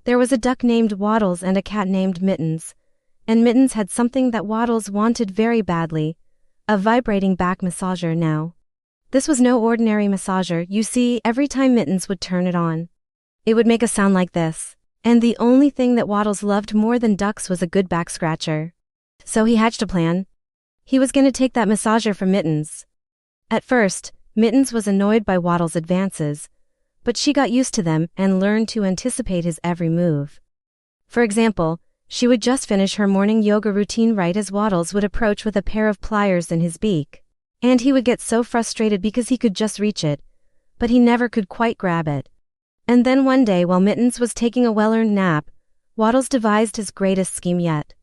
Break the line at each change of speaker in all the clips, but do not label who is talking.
There was a duck named Waddles and a cat named Mittens. And Mittens had something that Waddles wanted very badly. A vibrating back massager now. This was no ordinary massager, you see, every time Mittens would turn it on, it would make a sound like this. And the only thing that Waddles loved more than ducks was a good back scratcher. So he hatched a plan. He was going to take that massager from Mittens. At first, Mittens was annoyed by Waddles' advances, but she got used to them and learned to anticipate his every move. For example, she would just finish her morning yoga routine right as Waddles would approach with a pair of pliers in his beak. And he would get so frustrated because he could just reach it, but he never could quite grab it. And then one day while Mittens was taking a well-earned nap, Waddles devised his greatest scheme yet.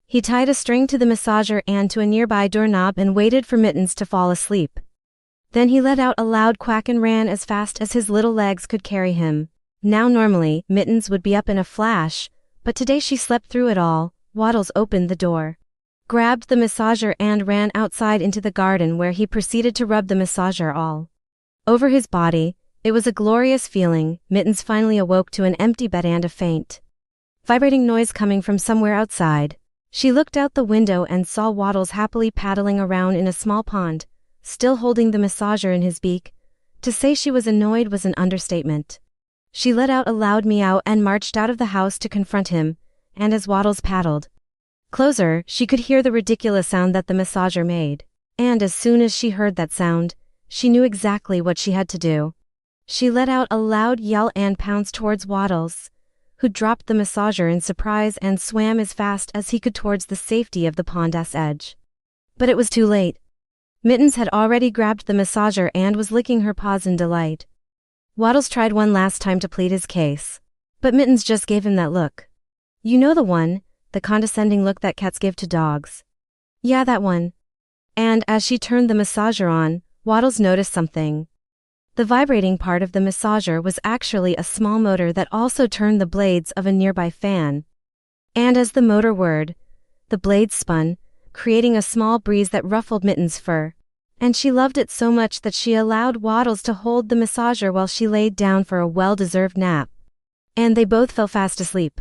He tied a string to the massager and to a nearby doorknob and waited for Mittens to fall asleep. Then he let out a loud quack and ran as fast as his little legs could carry him. Now normally, Mittens would be up in a flash, but today she slept through it all. Waddles opened the door, grabbed the massager and ran outside into the garden where he proceeded to rub the massager all over his body. It was a glorious feeling. Mittens finally awoke to an empty bed and a faint, vibrating noise coming from somewhere outside. She looked out the window and saw Waddles happily paddling around in a small pond, still holding the massager in his beak. To say she was annoyed was an understatement. She let out a loud meow and marched out of the house to confront him, and as Waddles paddled closer, she could hear the ridiculous sound that the massager made. And as soon as she heard that sound, she knew exactly what she had to do. She let out a loud yell and pounced towards Waddles, who dropped the massager in surprise and swam as fast as he could towards the safety of the pond's edge. But it was too late. Mittens had already grabbed the massager and was licking her paws in delight. Waddles tried one last time to plead his case, but Mittens just gave him that look. You know the one, the condescending look that cats give to dogs. Yeah, that one. And as she turned the massager on, Waddles noticed something. The vibrating part of the massager was actually a small motor that also turned the blades of a nearby fan. And as the motor whirred, the blades spun, creating a small breeze that ruffled Mittens' fur. And she loved it so much that she allowed Waddles to hold the massager while she laid down for a well-deserved nap. And they both fell fast asleep.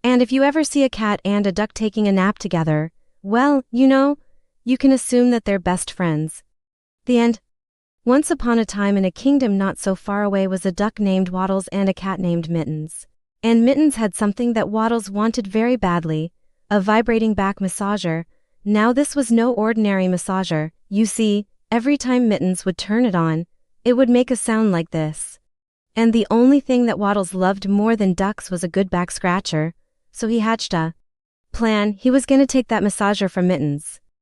And if you ever see a cat and a duck taking a nap together, well, you can assume that they're best friends. The end. Once upon a time in a kingdom not so far away was a duck named Waddles and a cat named Mittens. And Mittens had something that Waddles wanted very badly, a vibrating back massager. Now this was no ordinary massager, you see, every time Mittens would turn it on, it would make a sound like this. And the only thing that Waddles loved more than ducks was a good back scratcher, so he hatched a plan. He was going to take that massager from Mittens.